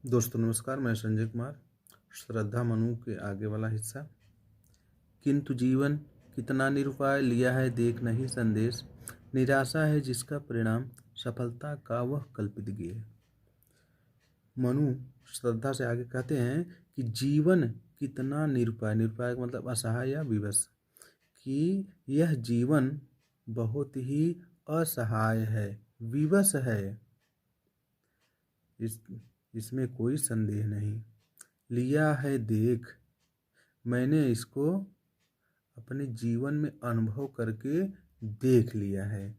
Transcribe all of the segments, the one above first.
दोस्तों नमस्कार, मैं संजय कुमार। श्रद्धा मनु के आगे वाला हिस्सा। किंतु जीवन कितना निरुपाय, लिया है देख नहीं संदेश। निराशा है जिसका परिणाम, सफलता का वह कल्पित गेय। मनु श्रद्धा से आगे कहते हैं कि जीवन कितना निरुपाय, निरुपाय का मतलब असहाय या विवश, कि यह जीवन बहुत ही असहाय है, विवश है। इसमें कोई संदेह नहीं। लिया है देख, मैंने इसको अपने जीवन में अनुभव करके देख लिया है।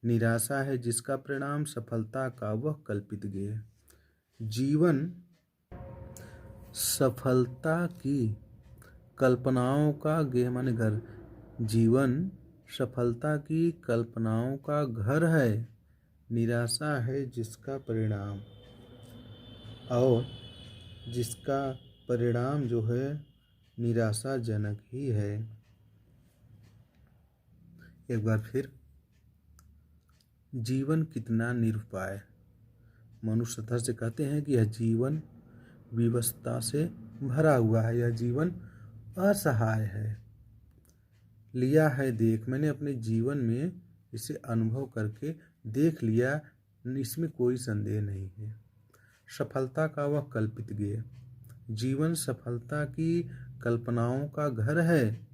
निराशा है जिसका परिणाम, सफलता का वह कल्पित गेय। जीवन सफलता की कल्पनाओं का गेह माने घर। जीवन सफलता की कल्पनाओं का घर है। निराशा है जिसका परिणाम, और जिसका परिणाम जो है निराशाजनक ही है। एक बार फिर, जीवन कितना निरुपाय। मनुष्य धर से कहते हैं कि यह जीवन विवशता से भरा हुआ है, यह जीवन असहाय है। लिया है देख, मैंने अपने जीवन में इसे अनुभव करके देख लिया, इसमें कोई संदेह नहीं है। सफलता का वह कल्पित गेय। जीवन सफलता की कल्पनाओं का घर है,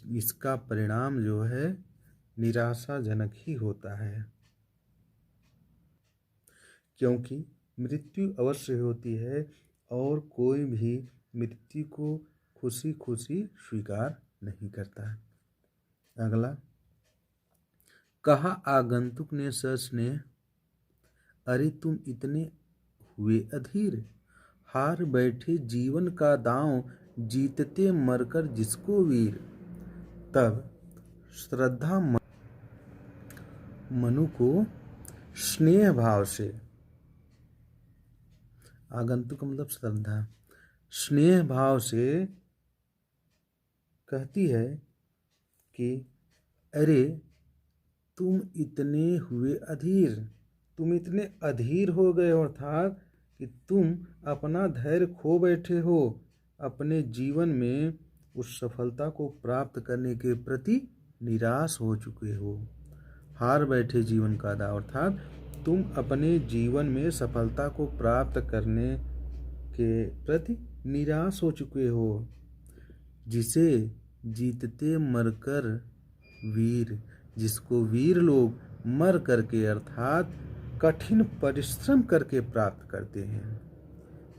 इसका परिणाम जो है निराशाजनक ही होता है। क्योंकि मृत्यु अवश्य होती है और कोई भी मृत्यु को खुशी खुशी स्वीकार नहीं करता है। अगला, कहा आगंतुक ने सस्नेह, अरे तुम इतने हुए अधीर। हार बैठे जीवन का दांव, जीतते मरकर जिसको वीर। तब श्रद्धा मनु को स्नेह भाव से, आगंतुक मतलब श्रद्धा, स्नेह भाव से कहती है कि अरे तुम इतने हुए अधीर, तुम इतने अधीर हो गए, अर्थात कि तुम अपना धैर्य खो बैठे हो, अपने जीवन में उस सफलता को प्राप्त करने के प्रति निराश हो चुके हो। हार बैठे जीवन का दांव, अर्थात तुम अपने जीवन में सफलता को प्राप्त करने के प्रति निराश हो चुके हो। जिसे जीतते मरकर वीर, जिसको वीर लोग मर करके अर्थात कठिन परिश्रम करके प्राप्त करते हैं।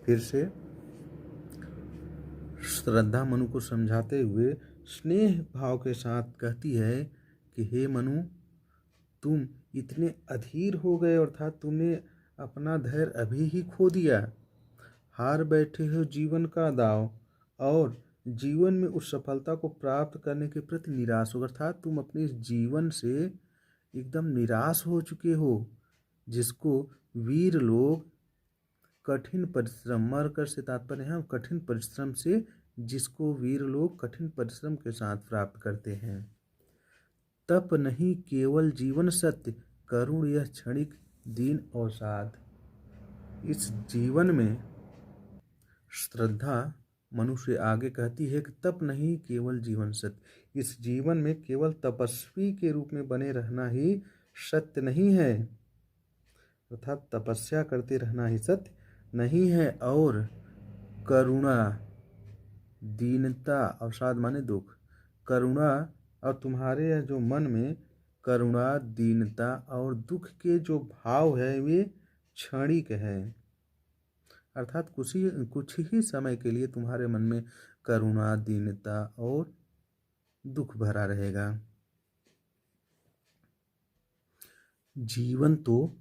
फिर से श्रद्धा मनु को समझाते हुए स्नेह भाव के साथ कहती है कि हे मनु, तुम इतने अधीर हो गए, अर्थात तुमने अपना धैर्य अभी ही खो दिया। हार बैठे हो जीवन का दाव, और जीवन में उस सफलता को प्राप्त करने के प्रति निराश हो, अर्थात तुम अपने जीवन से एकदम निराश हो चुके हो। जिसको वीर लोग कठिन परिश्रम, मरकर से तात्पर्य है कठिन परिश्रम से, जिसको वीर लोग कठिन परिश्रम के साथ प्राप्त करते हैं। तप नहीं केवल जीवन सत्य, करुण यह क्षणिक दीन अवसाद। इस जीवन में श्रद्धा मनुष्य आगे कहती है कि तप नहीं केवल जीवन सत्य, इस जीवन में केवल तपस्वी के रूप में बने रहना ही सत्य नहीं है, अर्थात तपस्या करते रहना ही सत्य नहीं है। और करुणा, दीनता, अवसाद माने दुख, करुणा और तुम्हारे जो मन में करुणा, दीनता और दुख के जो भाव है वे क्षणिक है, अर्थात कुछ ही समय के लिए तुम्हारे मन में करुणा, दीनता और दुख भरा रहेगा। जीवन तो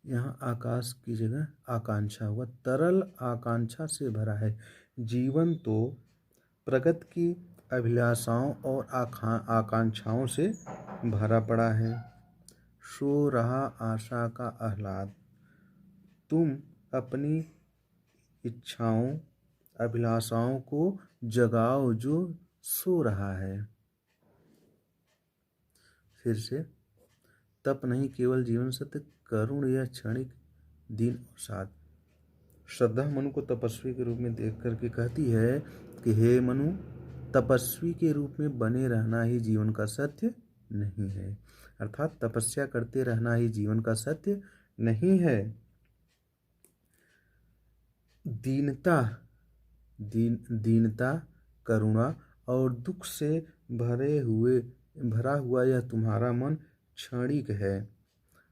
यहाँ आकाश की जगह आकांक्षा हुआ, तरल आकांक्षा से भरा है। जीवन तो प्रगति की अभिलाषाओं और आकांक्षाओं से भरा पड़ा है। सो रहा आशा का आह्लाद, तुम अपनी इच्छाओं, अभिलाषाओं को जगाओ जो सो रहा है। फिर से, तप नहीं केवल जीवन सत्य, करुण यह क्षणिक दीन अवसाद। श्रद्धा मनु को तपस्वी के रूप में देख करके कहती है कि हे मनु, तपस्वी के रूप में बने रहना ही जीवन का सत्य नहीं है। अर्थात तपस्या करते रहना ही जीवन का सत्य नहीं है। दीनता, करुणा और दुख से भरा हुआ यह तुम्हारा मन क्षणिक है।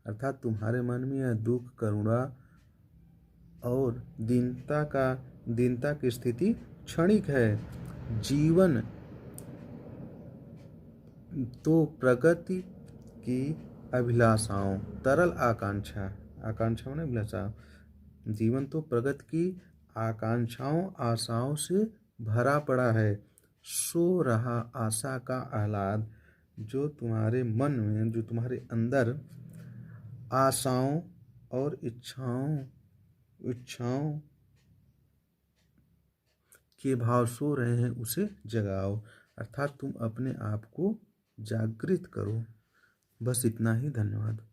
अर्थात तुम्हारे मन में यह दुख, करुणा और दीनता की स्थिति क्षणिक है। जीवन तो प्रगति की अभिलाषाओं, तरल आकांक्षाओं ने अभिलाषा, जीवन तो प्रगति की आकांक्षाओं, आशाओं से भरा पड़ा है। सो रहा आशा का आह्लाद, जो तुम्हारे मन में, जो तुम्हारे अंदर आशाओं और इच्छाओं के भाव सो रहे हैं, उसे जगाओ। अर्थात तुम अपने आप को जागृत करो। बस इतना ही। धन्यवाद।